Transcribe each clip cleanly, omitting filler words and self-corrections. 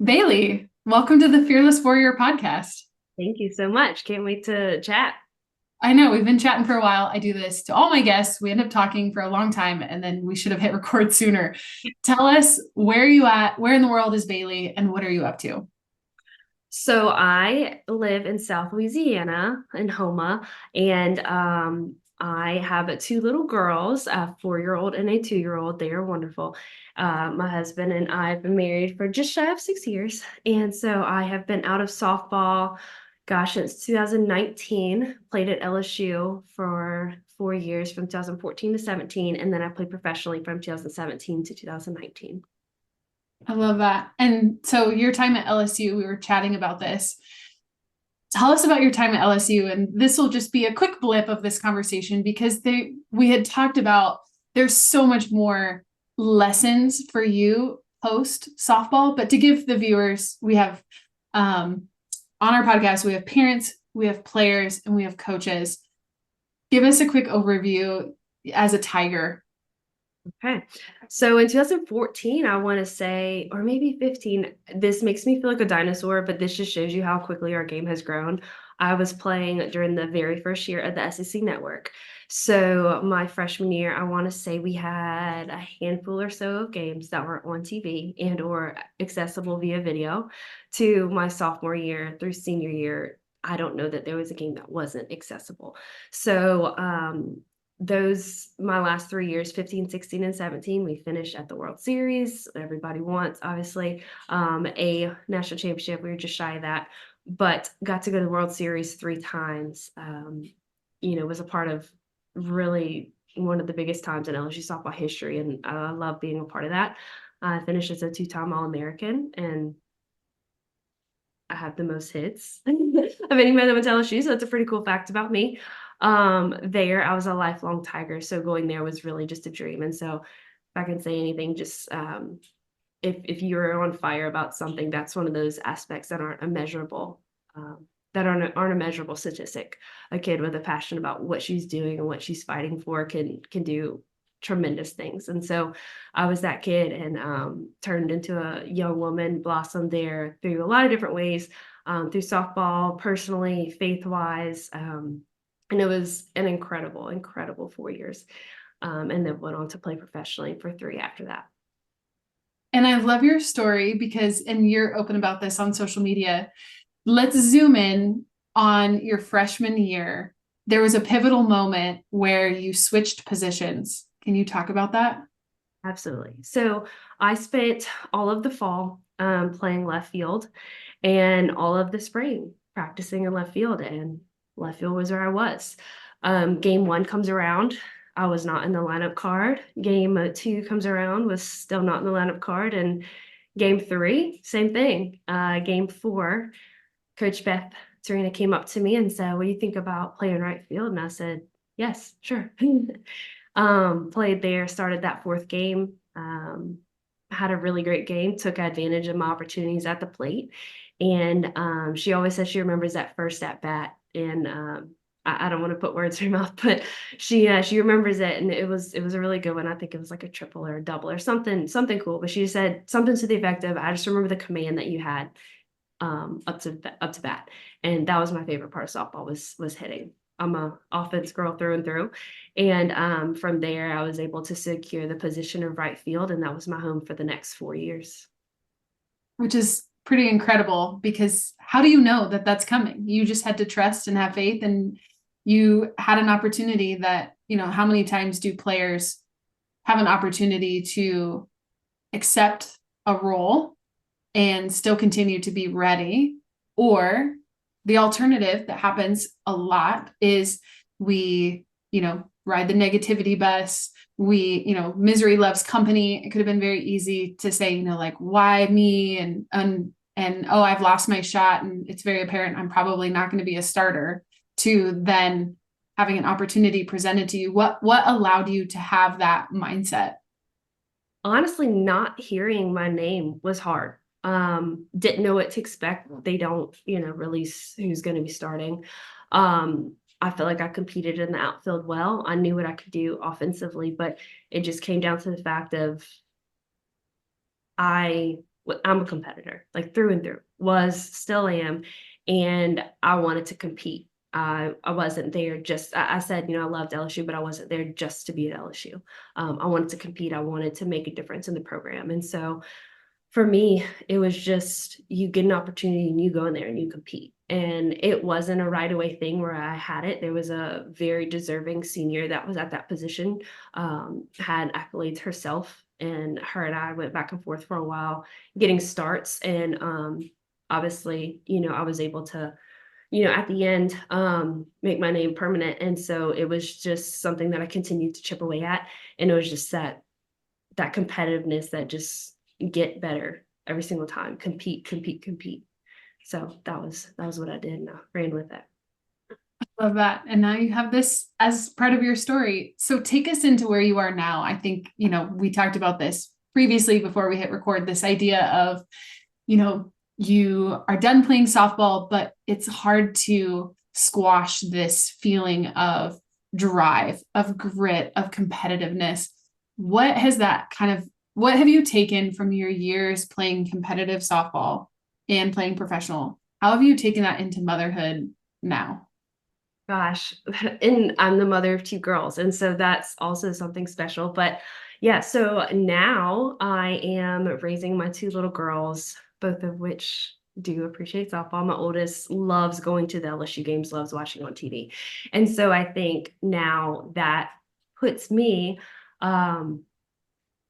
Bailey, welcome to the Fearless Warrior podcast. Thank you so much. Can't wait to chat. I know we've been chatting for a while. I do this to all my guests. We end up talking for a long time and then we should have hit record sooner. Tell us where are you at? Where in the world is Bailey and what are you up to? So I live in South Louisiana in Homa, and I have two little girls, a 4-year-old and a 2-year-old. They are wonderful. My husband and I have been married for just shy of 6 years, and so I have been out of softball, gosh, since 2019. Played at LSU for 4 years, from 2014 to 17, and then I played professionally from 2017 to 2019. I love that. And so your time at LSU, we were chatting about this. Tell us about your time at LSU. And this will just be a quick blip of this conversation because we had talked about there's so much more lessons for you post softball. But to give the viewers, we have on our podcast, we have parents, we have players, and we have coaches. Give us a quick overview as a Tiger. Okay. So in 2014, I want to say, or maybe 15, this makes me feel like a dinosaur, but this just shows you how quickly our game has grown. I was playing during the very first year of the SEC network. So my freshman year, I want to say we had a handful or so of games that were on TV and or accessible via video. To my sophomore year through senior year, I don't know that there was a game that wasn't accessible. So those my last 3 years, 15, 16, and 17, we finished at the World Series. Everybody wants, obviously, a national championship. We were just shy of that, but got to go to the World Series 3 times. Was a part of really one of the biggest times in LSU softball history, and I love being a part of that. I finished as a 2-time All-American, and I have the most hits of anybody that went to LSU, so that's a pretty cool fact about me. There, I was a lifelong Tiger, so going there was really just a dream. And so, if I can say anything, just if you're on fire about something, that's one of those aspects that aren't immeasurable, aren't a measurable statistic. A kid with a passion about what she's doing and what she's fighting for can do tremendous things. And so I was that kid, and turned into a young woman, blossomed there through a lot of different ways, through softball, personally, faith-wise. And it was an incredible 4 years. And then went on to play professionally for 3 after that. And I love your story because, and you're open about this on social media. Let's zoom in on your freshman year. There was a pivotal moment where you switched positions. Can you talk about that? Absolutely. So I spent all of the fall playing left field and all of the spring practicing in left field, and left field was where I was. Game 1 comes around. I was not in the lineup card. Game 2 comes around, was still not in the lineup card. And game 3, same thing. Game 4, Coach Beth Serena came up to me and said, "What do you think about playing right field?" And I said, "Yes, sure." Played there, started that 4th game, had a really great game, took advantage of my opportunities at the plate. And she always says she remembers that first at bat. And I don't want to put words in her mouth, but she remembers it, and it was a really good one. I think it was like a triple or a double or something cool. But she said something to the effect of, "I just remember the command that you had up to bat," and that was my favorite part of softball was hitting. I'm a offense girl through and through, and from there I was able to secure the position of right field, and that was my home for the next 4 years. Which is pretty incredible because how do you know that that's coming? You just had to trust and have faith, and you had an opportunity that, how many times do players have an opportunity to accept a role and still continue to be ready? Or the alternative that happens a lot is we, ride the negativity bus. Misery loves company. It could have been very easy to say, like, why me? And oh, I've lost my shot and it's very apparent I'm probably not going to be a starter, to then having an opportunity presented to you. What allowed you to have that mindset? Honestly, not hearing my name was hard. Didn't know what to expect. They don't, release who's going to be starting. I feel like I competed in the outfield well. I knew what I could do offensively, but it just came down to the fact of I I'm a competitor, like through and through, was, still am, and I wanted to compete. I wasn't there just, I said, I loved LSU, but I wasn't there just to be at LSU. I wanted to compete. I wanted to make a difference in the program. And so for me, it was just you get an opportunity and you go in there and you compete. And it wasn't a right away thing where I had it. There was a very deserving senior that was at that position, had accolades herself, and her and I went back and forth for a while getting starts. And obviously, I was able to, at the end, make my name permanent. And so it was just something that I continued to chip away at. And it was just that competitiveness, that just get better every single time, compete, compete, compete. So that was what I did, and I ran with it. Love that. And now you have this as part of your story. So take us into where you are now. I think, we talked about this previously before we hit record, this idea of, you are done playing softball, but it's hard to squash this feeling of drive, of grit, of competitiveness. What have you taken from your years playing competitive softball and playing professional? How have you taken that into motherhood now? Gosh, and I'm the mother of two girls, and so that's also something special. But yeah, so now I am raising my two little girls, both of which do appreciate softball. My oldest loves going to the LSU games, loves watching on TV. And so I think now that puts me, um,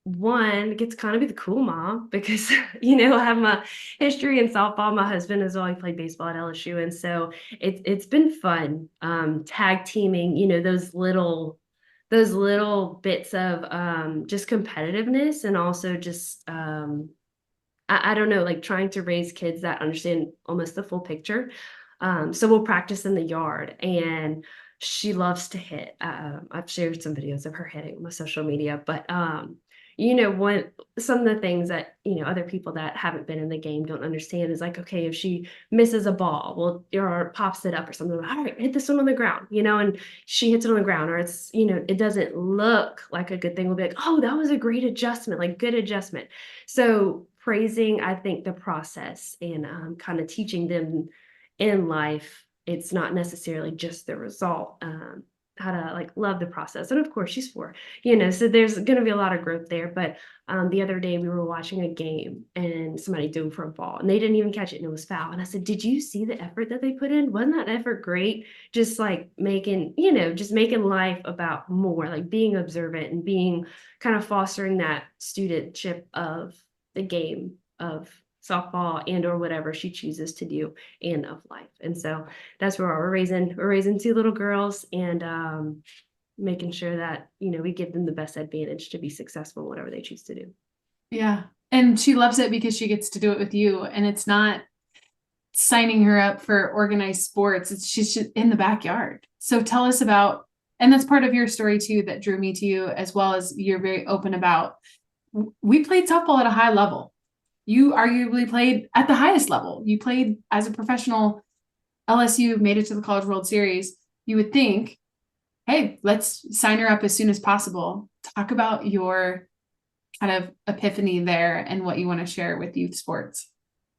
one, gets kind of be the cool mom because I have my history in softball. My husband has always played baseball at LSU, and so it's been fun, tag teaming, those little bits of just competitiveness, and also just I don't know, like trying to raise kids that understand almost the full picture. So we'll practice in the yard, and she loves to hit. I've shared some videos of her hitting on my social media, but one some of the things that other people that haven't been in the game don't understand is like, okay, if she misses a ball, well, or pops it up or something, all right, hit this one on the ground, and she hits it on the ground, or it's it doesn't look like a good thing. We'll be like, oh, that was a great adjustment, like good adjustment. So praising, I think, the process, and kind of teaching them in life, it's not necessarily just the result. How to like love the process. And of course she's 4, so there's going to be a lot of growth there. But the other day we were watching a game and somebody dove for a ball and they didn't even catch it and it was foul. And I said, did you see the effort that they put in? Wasn't that effort great? Just like just making life about more, like being observant and being kind of fostering that studentship of the game of softball and or whatever she chooses to do, and of life. And so that's where we're raising two little girls, and making sure that we give them the best advantage to be successful in whatever they choose to do. Yeah. And she loves it because she gets to do it with you. And it's not signing her up for organized sports. She's just in the backyard. So tell us about, and that's part of your story too, that drew me to you, as well as you're very open about, we played softball at a high level. You arguably played at the highest level. You played as a professional. LSU made it to the College World Series. You would think, hey, let's sign her up as soon as possible. Talk about your kind of epiphany there and what you want to share with youth sports.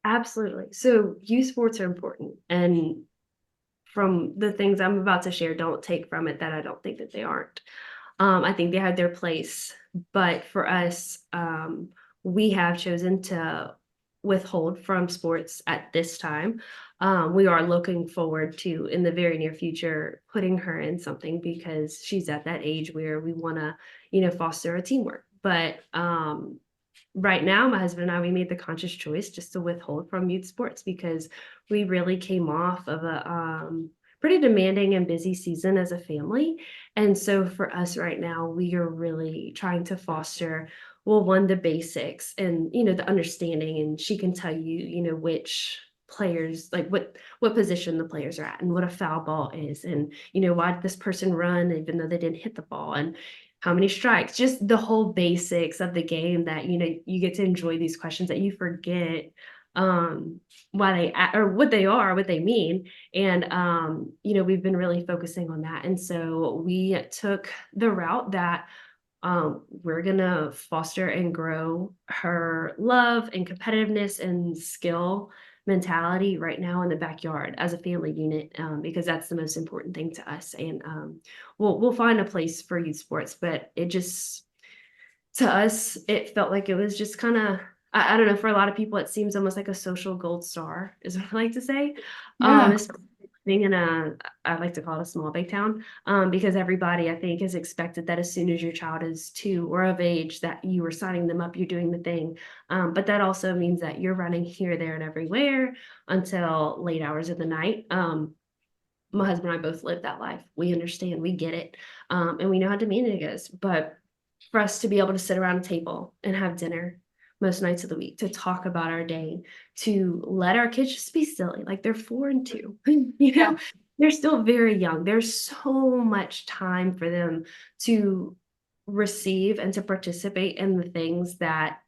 Absolutely. So youth sports are important, and from the things I'm about to share, don't take from it that I don't think that they aren't. I think they have their place, but for us, we have chosen to withhold from sports at this time. We are looking forward to, in the very near future, putting her in something because she's at that age where we want to, foster a teamwork. But right now, my husband and I, we made the conscious choice just to withhold from youth sports because we really came off of a pretty demanding and busy season as a family. And so for us right now, we are really trying to foster, well, one, the basics and, the understanding. And she can tell you, which players, like what position the players are at and what a foul ball is. And, why did this person run even though they didn't hit the ball? And how many strikes, just the whole basics of the game that, you get to enjoy these questions that you forget why they or what they are, what they mean. And we've been really focusing on that. And so we took the route that We're gonna foster and grow her love and competitiveness and skill mentality right now in the backyard as a family unit, because that's the most important thing to us. And we'll find a place for youth sports, but it just, to us, it felt like it was just kind of, I don't know, for a lot of people, it seems almost like a social gold star, is what I like to say. Yeah. Especially being in I like to call it a small big town, because everybody, I think, is expected that as soon as your child is 2 or of age, that you are signing them up, you're doing the thing. But that also means that you're running here, there, and everywhere until late hours of the night. My husband and I both live that life. We understand, we get it, and we know how demanding it is. But for us to be able to sit around a table and have dinner most nights of the week, to talk about our day, to let our kids just be silly, like they're 4 and 2, you Yeah. know, they're still very young. There's so much time for them to receive and to participate in the things that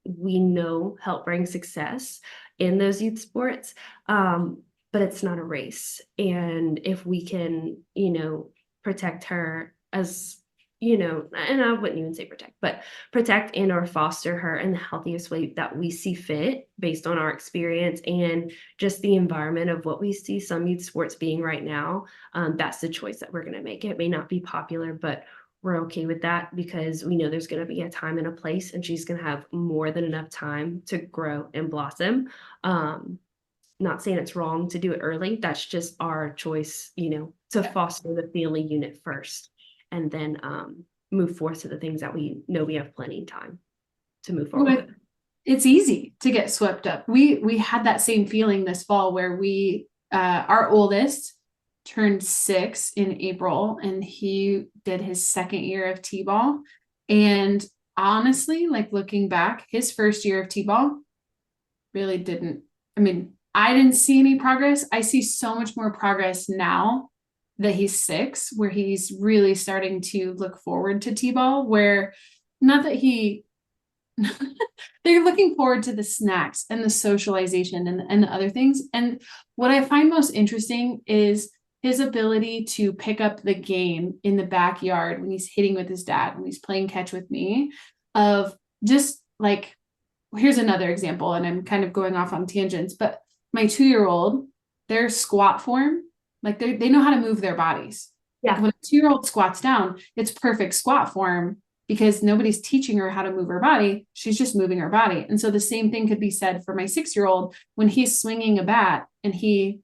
we know help bring success in those youth sports. But it's not a race. And if we can, protect her as, and I wouldn't even say protect, but protect and or foster her in the healthiest way that we see fit based on our experience and just the environment of what we see some youth sports being right now. That's the choice that we're going to make. It may not be popular, but we're okay with that because we know there's going to be a time and a place, and she's going to have more than enough time to grow and blossom. Not saying it's wrong to do it early. That's just our choice, to foster the family unit first, and then move forth to the things that we know we have plenty of time to move forward with. It's easy to get swept up. We had that same feeling this fall where we our oldest turned 6 in April, and he did his second year of T-ball. And honestly, like looking back, his first year of T-ball really didn't, I mean, I didn't see any progress. I see so much more progress now that he's 6, where he's really starting to look forward to T-ball, where not that he they're looking forward to the snacks and the socialization and the other things. And what I find most interesting is his ability to pick up the game in the backyard when he's hitting with his dad, when he's playing catch with me, of just like, here's another example, and I'm kind of going off on tangents, but my 2-year-old, their squat form, like they know how to move their bodies. Yeah. Like when a 2-year-old squats down, it's perfect squat form because nobody's teaching her how to move her body. She's just moving her body. And so the same thing could be said for my 6-year-old when he's swinging a bat and he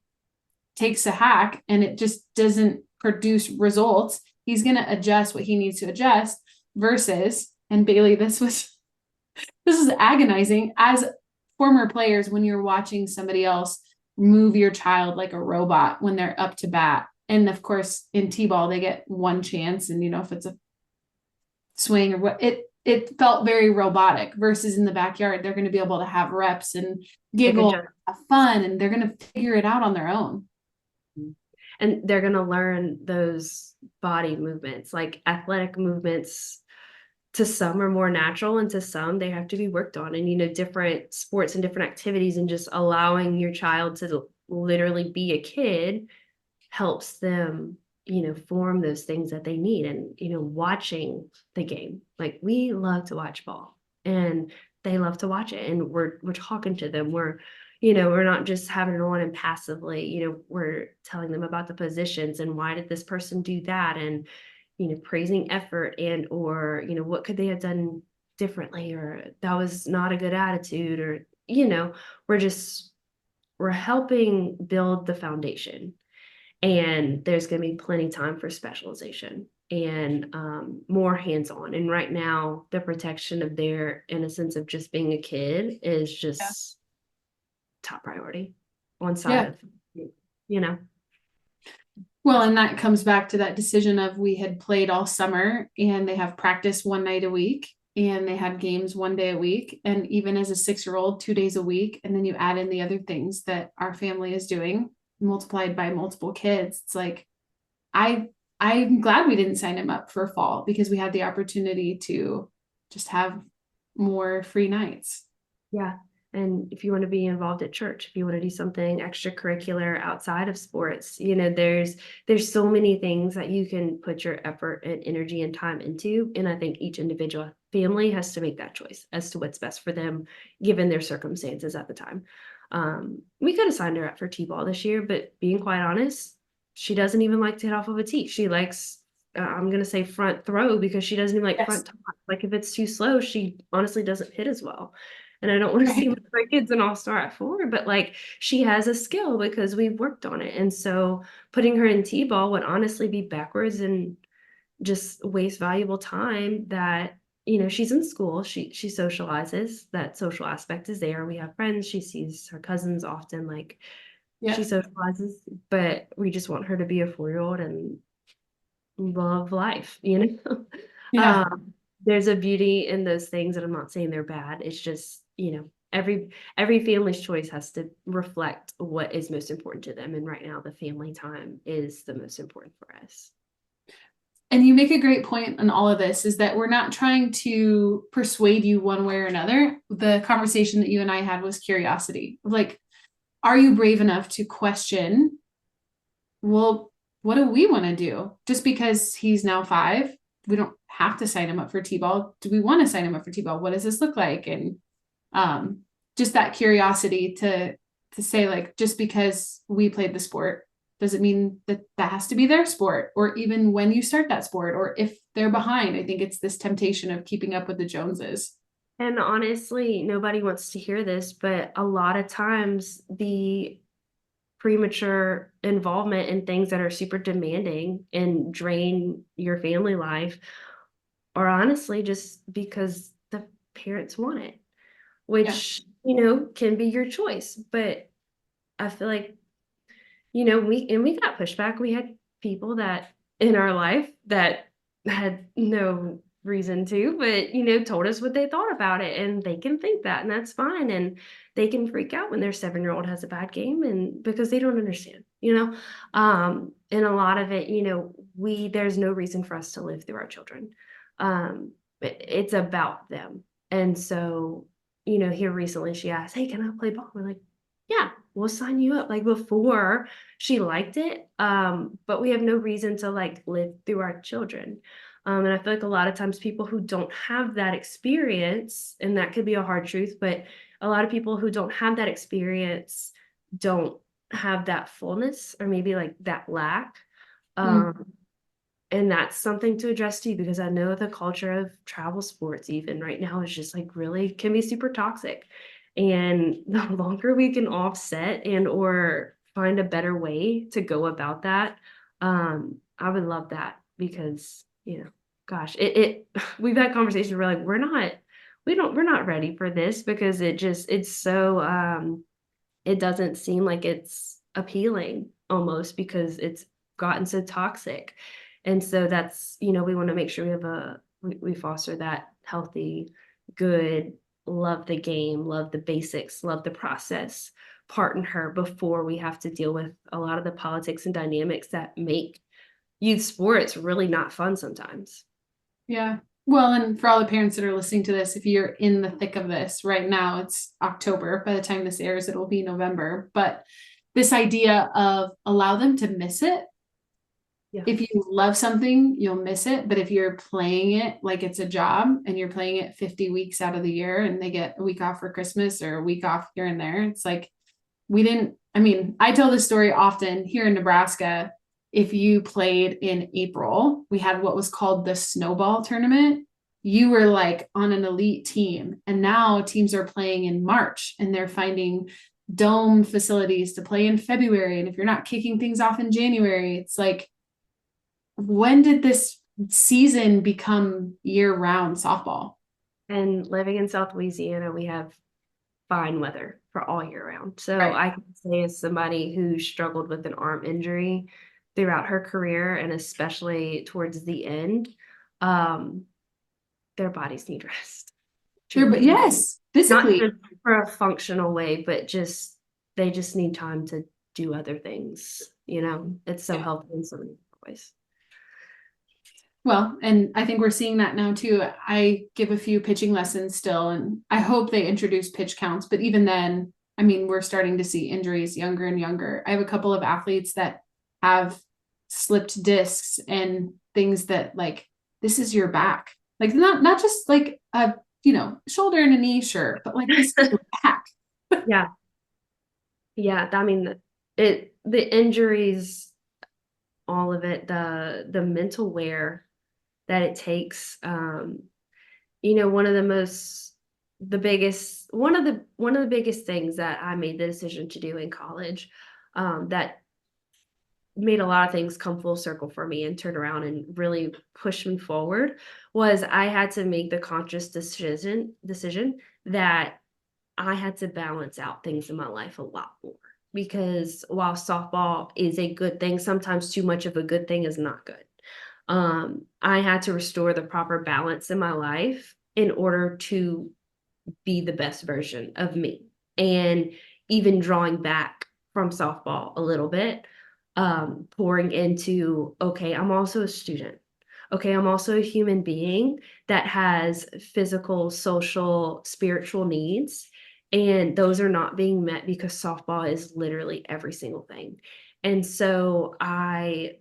takes a hack and it just doesn't produce results. He's going to adjust what he needs to adjust versus, and Bailey, this is agonizing as former players when you're watching somebody else move your child like a robot when they're up to bat. And of course, in T-ball, they get one chance. And, if it's a swing or what, it felt very robotic versus in the backyard, they're going to be able to have reps and giggle, have fun, and they're going to figure it out on their own. And they're going to learn those body movements, like athletic movements. To some are more natural, and to some they have to be worked on. And different sports and different activities, and just allowing your child to literally be a kid helps them form those things that they need. And watching the game, like we love to watch ball and they love to watch it, and we're talking to them, we're not just having it on and passively, we're telling them about the positions and why did this person do that, and praising effort and or what could they have done differently, or that was not a good attitude, or we're helping build the foundation. And there's going to be plenty of time for specialization and more hands-on. And right now, the protection of their innocence of just being a kid is just top priority on side of, Well, and that comes back to that decision of we had played all summer and they have practice one night a week and they had games one day a week. And even as a 6-year-old, 2 days a week. And then you add in the other things that our family is doing multiplied by multiple kids. It's like, I'm glad we didn't sign him up for fall because we had the opportunity to just have more free nights. Yeah. And if you want to be involved at church, if you want to do something extracurricular outside of sports, you know, there's so many things that you can put your effort and energy and time into. And I think each individual family has to make that choice as to what's best for them, given their circumstances at the time. We could have signed her up for T-ball this year, but being quite honest, she doesn't even like to hit off of a tee. She likes, I'm gonna say front throw because she doesn't even like Yes. front toss. Like if it's too slow, she honestly doesn't hit as well. And I don't want to seem like my kid's an all-star at 4, but like she has a skill because we've worked on it. And so putting her in T-ball would honestly be backwards and just waste valuable time that, you know, she's in school, she socializes, that social aspect is there. We have friends, she sees her cousins often, like she Yeah. socializes, but we just want her to be a 4-year-old and love life, you know. Yeah. There's a beauty in those things, and I'm not saying they're bad. It's just, you know, every family's choice has to reflect what is most important to them. And right now, the family time is the most important for us. And you make a great point on all of this is that we're not trying to persuade you one way or another. The conversation that you and I had was curiosity. Like, are you brave enough to question, well, what do we want to do? Just because he's now 5, we don't have to sign him up for T-ball. Do we want to sign him up for T-ball? What does this look like? And um, just that curiosity to say, like, just because we played the sport doesn't mean that that has to be their sport, or even when you start that sport, or if they're behind. I think it's this temptation of keeping up with the Joneses. And honestly, nobody wants to hear this, but a lot of times the premature involvement in things that are super demanding and drain your family life are honestly just because the parents want it, Yeah. which, you know, can be your choice. But I feel like, you know, we got pushback. We had people that in our life that had no reason to, but you know, told us what they thought about it, and they can think that, and that's fine. And they can freak out when their 7-year-old has a bad game, and because they don't understand, you know. And a lot of it, you know, there's no reason for us to live through our children. It's about them. And so, you know, here recently she asked, "Hey, can I play ball?" We're like, "Yeah, we'll sign you up." Like before she liked it, but we have no reason to like live through our children. And I feel like a lot of times people who don't have that experience, and that could be a hard truth, but a lot of people who don't have that experience don't have that fullness or maybe like that lack. Mm. Um, and that's something to address too, because I know the culture of travel sports even right now is just like really can be super toxic. And the longer we can offset and or find a better way to go about that, I would love that because, you know, gosh, it we've had conversations where like we're not ready for this because it's so it doesn't seem like it's appealing almost because it's gotten so toxic. And so that's, you know, we want to make sure we foster that healthy, good, love the game, love the basics, love the process part in her before we have to deal with a lot of the politics and dynamics that make youth sports really not fun sometimes. Yeah. Well, and for all the parents that are listening to this, if you're in the thick of this right now, it's October. By the time this airs, it'll be November. But this idea of allow them to miss it. Yeah. If you love something, you'll miss it. But if you're playing it like it's a job and you're playing it 50 weeks out of the year and they get a week off for Christmas or a week off here and there, it's like we didn't. I mean, I tell this story often here in Nebraska. If you played in April, we had what was called the snowball tournament. You were like on an elite team. And now teams are playing in March and they're finding dome facilities to play in February. And if you're not kicking things off in January, it's like, when did this season become year-round softball? And living in South Louisiana, we have fine weather for all year round. So Right. I can say as somebody who struggled with an arm injury throughout her career and especially towards the end, um, their bodies need rest, But truly. yes, Not physically. just for a functional way, but just they just need time to do other things. You know, it's so Yeah. helpful in so many different ways. Well, and I think we're seeing that now too. I give a few pitching lessons still, and I hope they introduce pitch counts. But even then, I mean, we're starting to see injuries younger and younger. I have a couple of athletes that have slipped discs and things that like this is your back. Like not just like a shoulder and a knee, sure, but like this is your back. Yeah. Yeah. I mean, the injuries, all of it, the mental wear that it takes. One of the most the biggest one of the biggest things that I made the decision to do in college, that made a lot of things come full circle for me and turn around and really push me forward, was I had to make the conscious decision that I had to balance out things in my life a lot more. Because while softball is a good thing, sometimes too much of a good thing is not good. I had to restore the proper balance in my life in order to be the best version of me. And even drawing back from softball a little bit, pouring into, okay, I'm also a student. Okay, I'm also a human being that has physical, social, spiritual needs. And those are not being met because softball is literally every single thing. And so I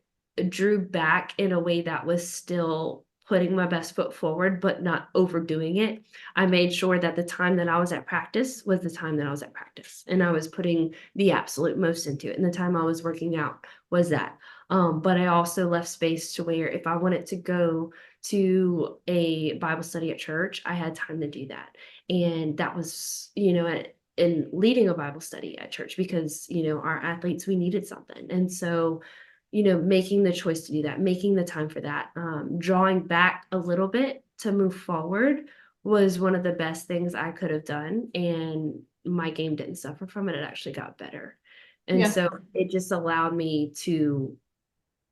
drew back in a way that was still putting my best foot forward, but not overdoing it. I made sure that the time that I was at practice was the time that I was at practice, and I was putting the absolute most into it. And the time I was working out was that. But I also left space to where if I wanted to go to a Bible study at church, I had time to do that. And that was, in leading a Bible study at church because, our athletes, we needed something. And so, making the choice to do that, making the time for that, drawing back a little bit to move forward was one of the best things I could have done. And my game didn't suffer from it. It actually got better. And Yeah. so it just allowed me to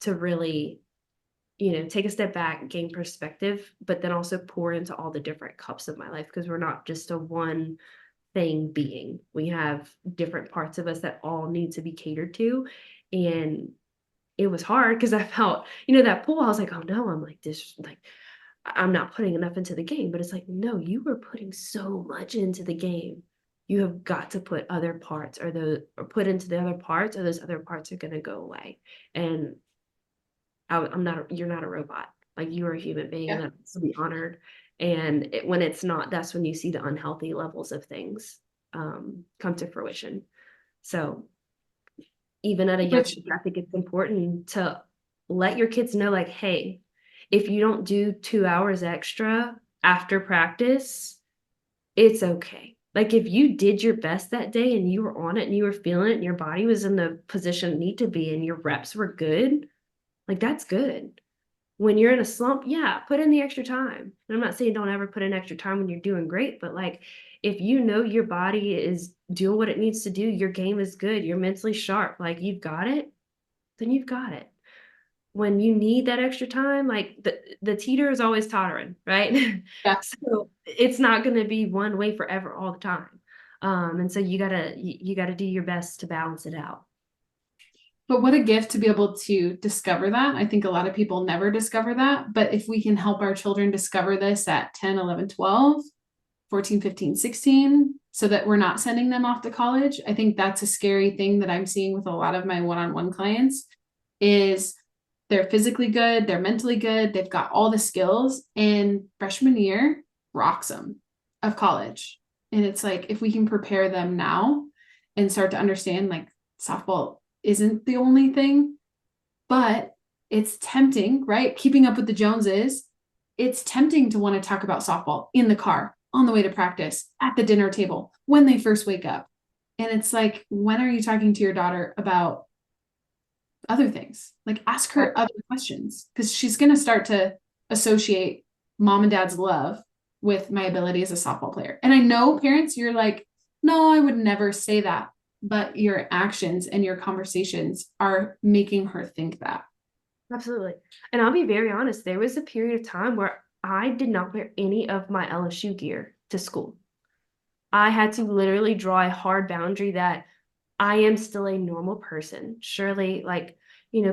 really, take a step back, gain perspective, but then also pour into all the different cups of my life because we're not just a one thing being. We have different parts of us that all need to be catered to. And it was hard because I felt, that pull. I was like, oh no, I'm like this, like I'm not putting enough into the game. But it's like, no, you were putting so much into the game. You have got to put other parts or put into the other parts, or those other parts are gonna go away. And I'm not, you're not a robot. Like you are a human being and Yeah. that needs to be honored. And when it's not, that's when you see the unhealthy levels of things come to fruition. So even at a young Which age, I think it's important to let your kids know, like, hey, if you don't do 2 hours extra after practice, it's okay. Like if you did your best that day and you were on it and you were feeling it and your body was in the position it need to be and your reps were good, like that's good. When you're in a slump, yeah, put in the extra time. And I'm not saying don't ever put in extra time when you're doing great, but like if you know your body is doing what it needs to do, your game is good, you're mentally sharp, like you've got it, then you've got it. When you need that extra time, like the teeter is always tottering, right? yeah. So it's not going to be one way forever all the time. And so you gotta do your best to balance it out. But what a gift to be able to discover that. I think a lot of people never discover that. But if we can help our children discover this at 10, 11, 12, 14, 15, 16, so that we're not sending them off to college, I think that's a scary thing that I'm seeing with a lot of my one-on-one clients is they're physically good, they're mentally good, they've got all the skills, and freshman year rocks them of college. And it's like if we can prepare them now and start to understand like softball isn't the only thing, but it's tempting, right? Keeping up with the Joneses, it's tempting to want to talk about softball in the car, on the way to practice, at the dinner table, when they first wake up. And it's like, when are you talking to your daughter about other things? Like, ask her other questions because she's going to start to associate mom and dad's love with my ability as a softball player. And I know parents, you're like, no, I would never say that. But your actions and your conversations are making her think that. Absolutely. And I'll be very honest, there was a period of time where I did not wear any of my LSU gear to school. I had to literally draw a hard boundary that I am still a normal person. Surely, like,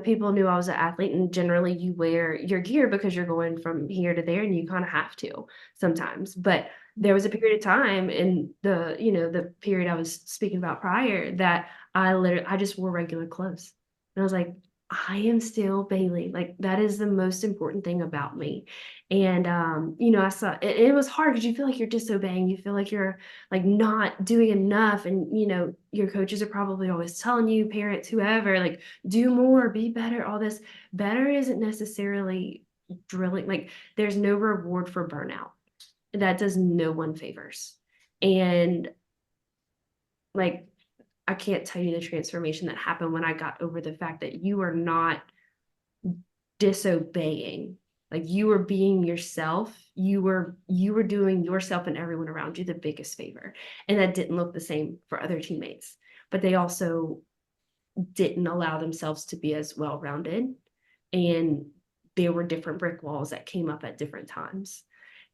people knew I was an athlete, and generally you wear your gear because you're going from here to there and you kind of have to sometimes. But there was a period of time in the period I was speaking about prior that I just wore regular clothes. And I was like, I am still Bailey. Like that is the most important thing about me. And I saw it was hard because you feel like you're disobeying. You feel like you're like not doing enough. And your coaches are probably always telling you, parents, whoever, like do more, be better, all this. Better isn't necessarily drilling. Like there's no reward for burnout. That does no one favors. And like I can't tell you the transformation that happened when I got over the fact that you are not disobeying. Like you were being yourself. You were doing yourself and everyone around you the biggest favor. And that didn't look the same for other teammates. But they also didn't allow themselves to be as well-rounded. And there were different brick walls that came up at different times.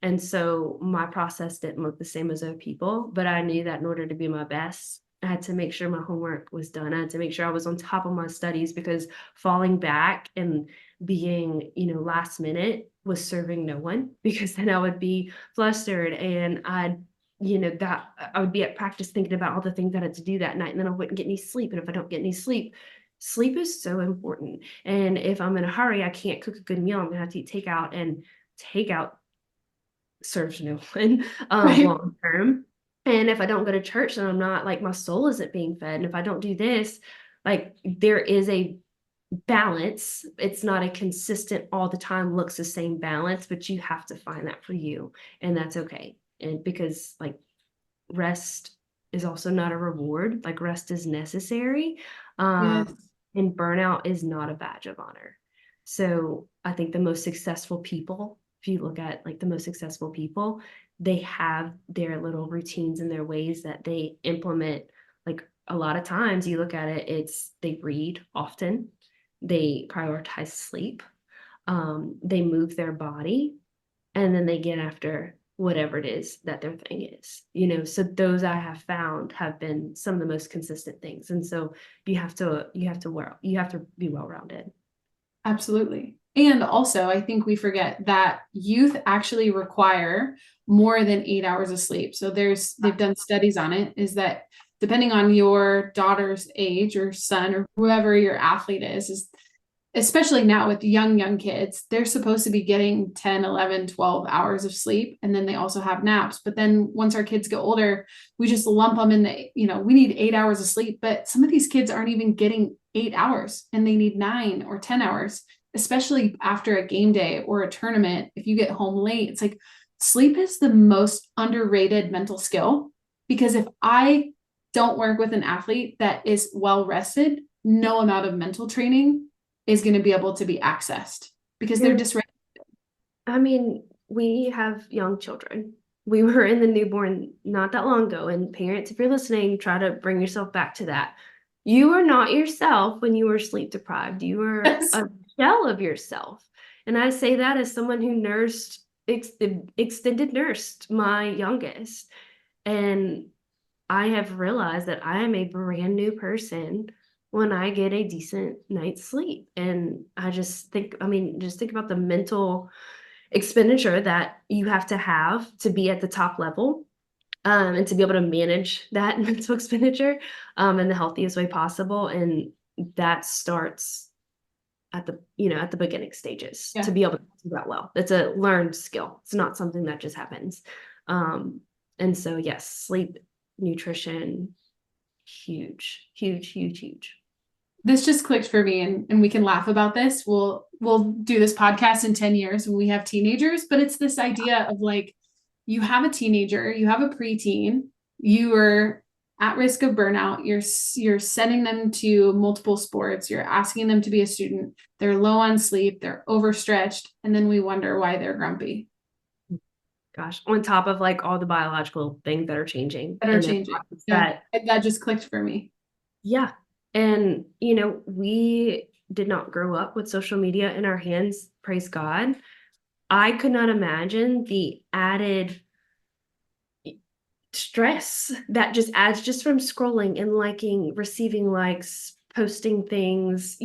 And so my process didn't look the same as other people, but I knew that in order to be my best, I had to make sure my homework was done. I had to make sure I was on top of my studies, because falling back and being, last minute was serving no one, because then I would be flustered and that I would be at practice thinking about all the things I had to do that night, and then I wouldn't get any sleep. And if I don't get any sleep, sleep is so important. And if I'm in a hurry, I can't cook a good meal. I'm gonna have to eat takeout, and takeout serves no one Right. long term. And if I don't go to church, then I'm not like, my soul isn't being fed. And if I don't do this, like there is a balance. It's not a consistent all the time looks the same balance, but you have to find that for you. And that's okay. And because like rest is also not a reward, like rest is necessary. Yes. And burnout is not a badge of honor. So I think the most successful people, if you look at like the most successful people, they have their little routines and their ways that they implement. Like a lot of times you look at it, it's they read often, they prioritize sleep, they move their body, and then they get after whatever it is that their thing is. So those I have found have been some of the most consistent things. And so you have to be well-rounded. Absolutely. And also, I think we forget that youth actually require more than 8 hours of sleep. So they've done studies on it, is that depending on your daughter's age or son or whoever your athlete is especially now with young kids, they're supposed to be getting 10, 11, 12 hours of sleep. And then they also have naps. But then once our kids get older, we just lump them in we need 8 hours of sleep. But some of these kids aren't even getting 8 hours, and they need 9 or 10 hours, especially after a game day or a tournament. If you get home late, it's like sleep is the most underrated mental skill, because if I don't work with an athlete that is well rested, no amount of mental training is going to be able to be accessed, because they're And dysregulated. I mean, we have young children. We were in the newborn not that long ago, and parents, if you're listening, try to bring yourself back to that. You are not yourself when you were sleep deprived. You were Yes. a shell of yourself. And I say that as someone who extended nursed my youngest. And I have realized that I am a brand new person when I get a decent night's sleep. And I just think, just think about the mental expenditure that you have to be at the top level, and to be able to manage that mental expenditure in the healthiest way possible. And that starts at the beginning stages to Yeah. be able to do that well. It's a learned skill. It's not something that just happens. Um, and so, yes, sleep, nutrition, huge, huge, huge, huge. This just clicked for me, and we can laugh about this. We'll do this podcast in 10 years when we have teenagers, but it's this idea of like, you have a teenager, you have a preteen, you are at risk of burnout, you're sending them to multiple sports, you're asking them to be a student, they're low on sleep, they're overstretched, and then we wonder why they're grumpy. Gosh, on top of like all the biological things that are changing That are in their changing. bodies Yeah. That just clicked for me. yeah. And we did not grow up with social media in our hands, praise God. I could not imagine the added stress that just adds just from scrolling and liking, receiving likes, posting things,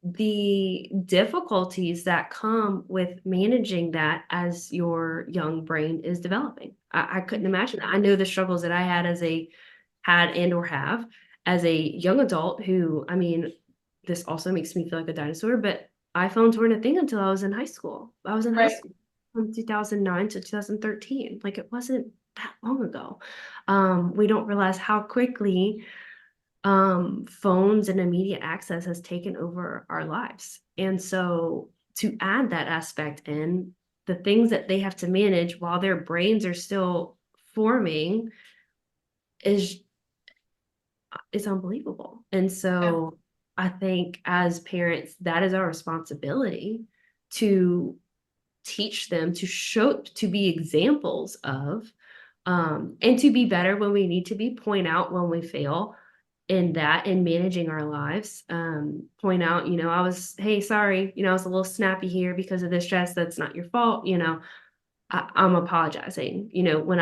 the difficulties that come with managing that as your young brain is developing. I couldn't imagine that. I know the struggles that I had and or have as a young adult who, I mean, this also makes me feel like a dinosaur, but iPhones weren't a thing until I was in high school. I was in high Right. school from 2009 to 2013. Like it wasn't that long ago. We don't realize how quickly phones and immediate access has taken over our lives. And so to add that aspect in, the things that they have to manage while their brains are still forming is unbelievable. And Yeah. so I think as parents, that is our responsibility to teach them, to show, to be examples of, and to be better when we need to be, point out when we fail in that, in managing our lives. Point out, I was, hey, sorry, I was a little snappy here because of this stress. That's not your fault. I'm apologizing, when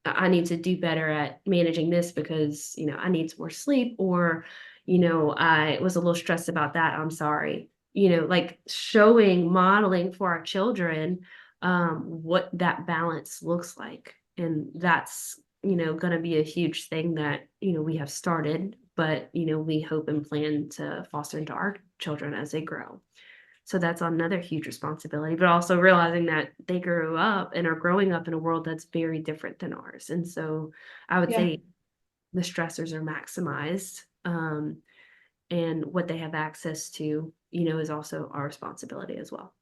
I need to do better at managing this because, I need some more sleep, or, I was a little stressed about that. I'm sorry. Like showing, modeling for our children what that balance looks like. And that's, going to be a huge thing that, we have started, but, we hope and plan to foster into our children as they grow. So that's another huge responsibility, but also realizing that they grew up and are growing up in a world that's very different than ours. And so I would Yeah. say the stressors are maximized, and what they have access to, is also our responsibility as well.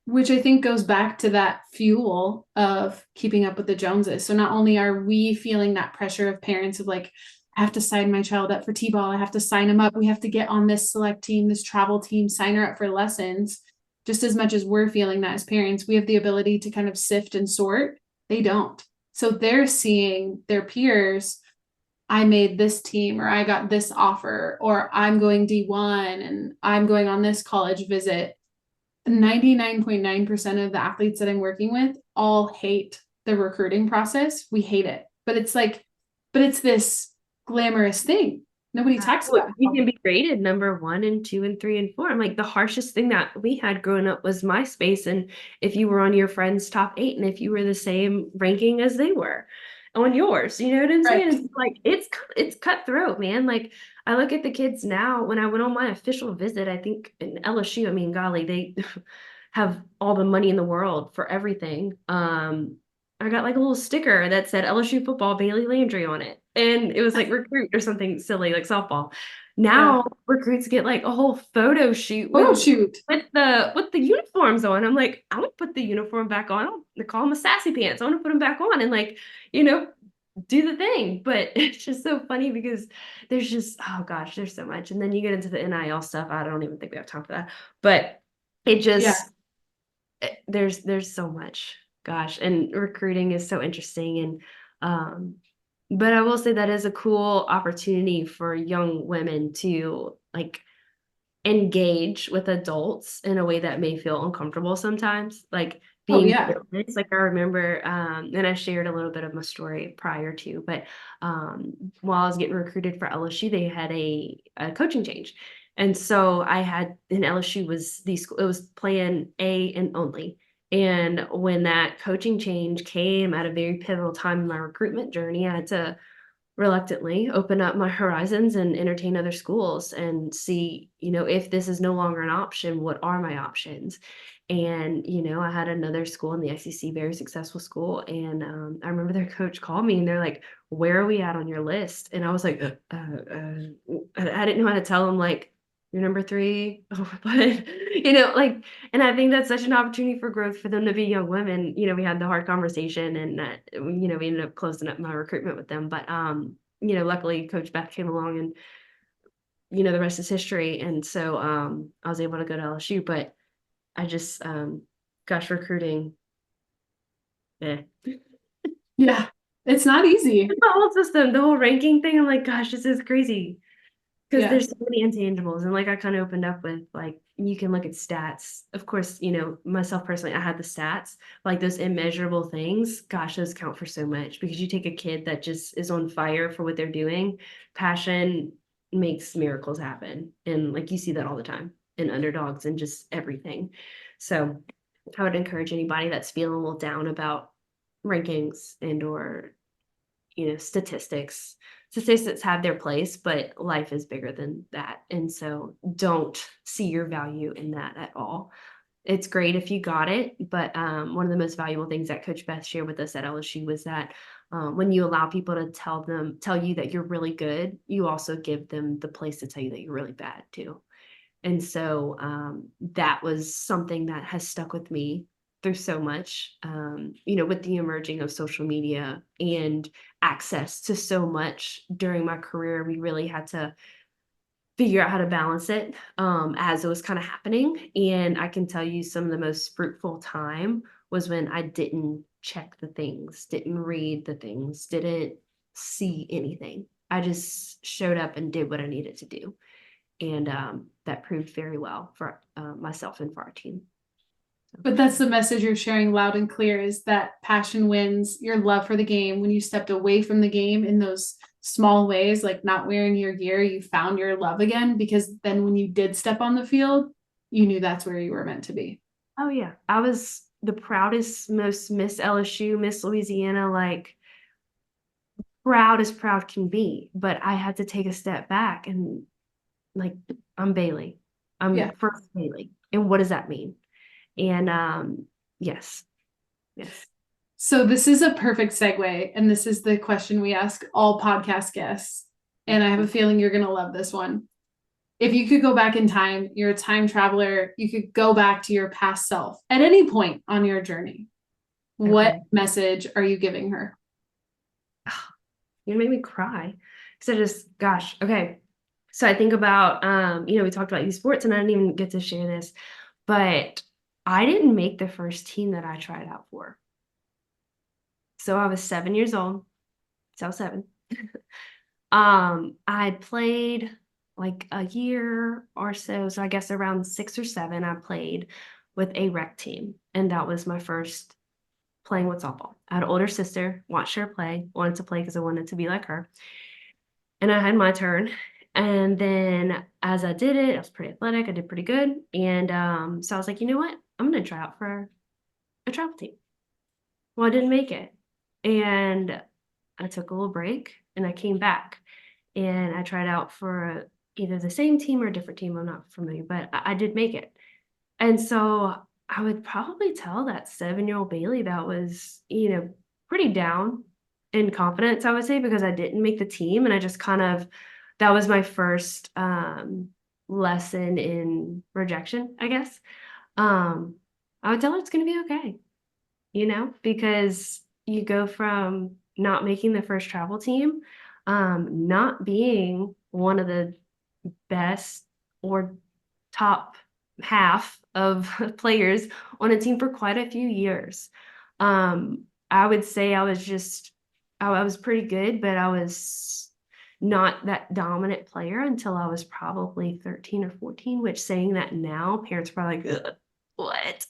Which I think goes back to that fuel of keeping up with the Joneses. So not only are we feeling that pressure of parents of like, I have to sign my child up for T-ball, I have to sign him up, we have to get on this select team, this travel team, sign her up for lessons. Just as much as we're feeling that as parents, we have the ability to kind of sift and sort. They don't. So they're seeing their peers, I made this team, or I got this offer, or I'm going D1 and I'm going on this college visit. 99.9% of the athletes that I'm working with all hate the recruiting process. We hate it. But it's like, but it's this glamorous thing. Nobody talks Well, about you how, can be rated number 1 and 2 and 3 and 4. I'm like, the harshest thing that we had growing up was MySpace. And if you were on your friend's top 8, and if you were the same ranking as they were on yours, you know what I'm saying? right. It's like it's cutthroat, man. Like I look at the kids now. When I went on my official visit, I think in LSU, I mean, golly, they have all the money in the world for everything. I got like a little sticker that said LSU football Bailey Landry on it. And it was like recruit or something silly like softball. Yeah. Now recruits get like a whole photo shoot Photo shoot. with the uniforms on. I'm like, I want to put the uniform back on. I want to call them a sassy pants. I want to put them back on and like, you know, do the thing. But it's just so funny because there's just, oh gosh, there's so much. And then you get into the NIL stuff. I don't even think we have time for that. But it Yeah. just there's so much, gosh, and recruiting is so interesting. And but I will say that is a cool opportunity for young women to like engage with adults in a way that may feel uncomfortable sometimes, like Oh, being yeah. fearless. Like I remember, and I shared a little bit of my story prior to, but while I was getting recruited for LSU, they had a coaching change. And so I had, in LSU was it was plan A and only. And when that coaching change came at a very pivotal time in my recruitment journey, I had to reluctantly open up my horizons and entertain other schools and see, if this is no longer an option, what are my options? And, I had another school in the SEC, very successful school. And I remember their coach called me and they're like, where are we at on your list? And I was like, I didn't know how to tell them, like, you're number 3. Oh, but, like, and I think that's such an opportunity for growth for them to be young women. We had the hard conversation and, we ended up closing up my recruitment with them. But, luckily Coach Beth came along and, the rest is history. And so I was able to go to LSU, but I just, gosh, recruiting, eh. Yeah. It's not easy. The whole system, the whole ranking thing, I'm like, gosh, this is crazy. Because Yeah. there's so many intangibles. And like I kind of opened up with, like, you can look at stats. Of course, myself personally, I had the stats, like those immeasurable things. Gosh, those count for so much because you take a kid that just is on fire for what they're doing, passion, makes miracles happen. And like you see that all the time in underdogs and just everything. So I would encourage anybody that's feeling a little down about rankings and or statistics. Statistics have their place, but life is bigger than that. And so don't see your value in that at all. It's great if you got it, but one of the most valuable things that Coach Beth shared with us at LSU was that when you allow people to tell you that you're really good, you also give them the place to tell you that you're really bad too. And so that was something that has stuck with me through so much, with the emerging of social media and access to so much during my career. We really had to figure out how to balance it as it was kind of happening. And I can tell you some of the most fruitful time was when I didn't check the things, didn't read the things, didn't see anything. I just showed up and did what I needed to do. And that proved very well for myself and for our team. But that's the message you're sharing loud and clear, is that passion wins, your love for the game. When you stepped away from the game in those small ways, like not wearing your gear, you found your love again, because then when you did step on the field, you knew that's where you were meant to be. Oh yeah. I was the proudest, most Miss LSU, Miss Louisiana, like proud as proud can be. But I had to take a step back and like, I'm Bailey. Yeah. I'm first Bailey. And what does that mean? And yes. So this is a perfect segue, and this is the question we ask all podcast guests. And I have a feeling you're going to love this one. If you could go back in time, you're a time traveler, you could go back to your past self at any point on your journey. What message are you giving her? You made me cry. Because okay. So I think about, we talked about youth sports and I didn't even get to share this, but I didn't make the first team that I tried out for. So I was 7 years old. So I was 7. I had played like a year or so. So I guess around 6 or 7, I played with a rec team. And that was my first playing with softball. I had an older sister, watched her play, wanted to play because I wanted to be like her. And I had my turn. And then as I did it, I was pretty athletic. I did pretty good. And so I was like, you know what? I'm going to try out for a travel team. Well, I didn't make it. And I took a little break and I came back and I tried out for either the same team or a different team. I'm not familiar, but I did make it. And so I would probably tell that 7-year-old Bailey that was, pretty down in confidence, I would say, because I didn't make the team. And I just that was my first lesson in rejection, I guess. I would tell her it's going to be okay, because you go from not making the first travel team, not being one of the best or top half of players on a team for quite a few years. I would say I was pretty good, but I was not that dominant player until I was probably 13 or 14, which saying that now, parents are probably like, what?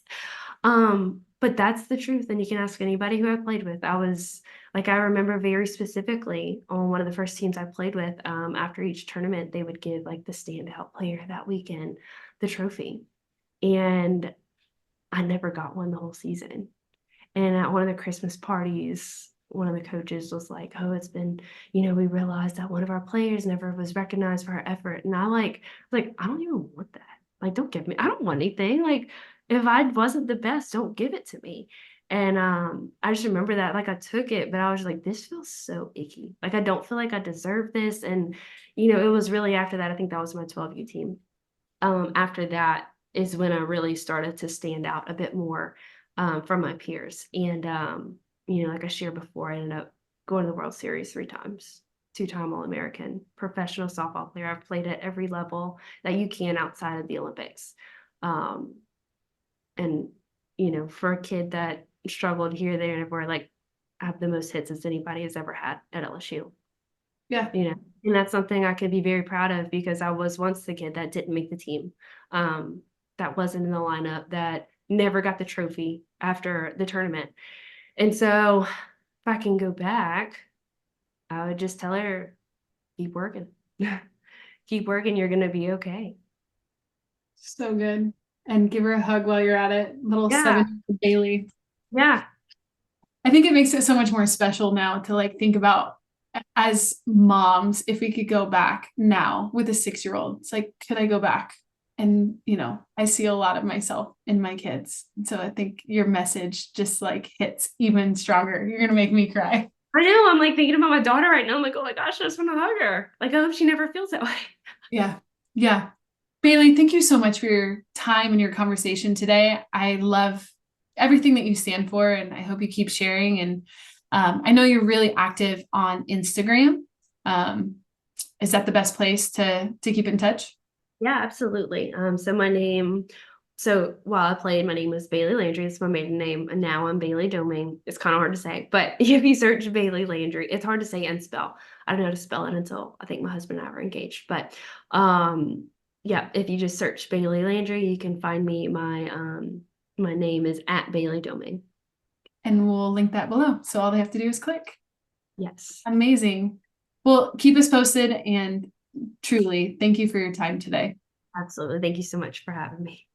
But that's the truth. And you can ask anybody who I played with. I remember very specifically on one of the first teams I played with, after each tournament, they would give like the standout player that weekend the trophy. And I never got one the whole season. And at one of the Christmas parties, one of the coaches was like, oh, it's been, we realized that one of our players never was recognized for her effort. And I I don't even want that. Like, don't give me, I don't want anything. Like, if I wasn't the best, don't give it to me. And I just remember that, like, I took it, but I was like, this feels so icky. Like, I don't feel like I deserve this. And, it was really after that, I think that was my 12U team. After that is when I really started to stand out a bit more from my peers. And, like I shared before, I ended up going to the World Series 3 times, 2-time All-American, professional softball player. I've played at every level that you can outside of the Olympics. And, for a kid that struggled here, there, and everywhere, like, I have the most hits as anybody has ever had at LSU. Yeah. And that's something I could be very proud of because I was once the kid that didn't make the team, that wasn't in the lineup, that never got the trophy after the tournament. And so if I can go back, I would just tell her, keep working. keep working. You're going to be okay. So good. And give her a hug while you're at it. Little Yeah. 7-year-old Bailey. Yeah. I think it makes it so much more special now to like think about as moms, if we could go back now with a 6-year-old, it's like, could I go back? And, I see a lot of myself in my kids. And so I think your message just like hits even stronger. You're going to make me cry. I know. I'm like thinking about my daughter right now. I'm like, oh my gosh, I just want to hug her. Like, I hope she never feels that way. Yeah. Yeah. Bailey, thank you so much for your time and your conversation today. I love everything that you stand for, and I hope you keep sharing. And I know you're really active on Instagram. Um, is that the best place to keep in touch? Yeah, absolutely. So while I played, my name was Bailey Landry. It's my maiden name. And now I'm Bailey Domangue. It's kind of hard to say, but if you search Bailey Landry, it's hard to say and spell. I don't know how to spell it until I think my husband and I were engaged. But yeah, if you just search Bailey Landry, you can find me. My name is at Bailey Domangue. And we'll link that below. So all they have to do is click. Yes, Amazing. Well, keep us posted, and truly, thank you for your time today. absolutely. Thank you so much for having me.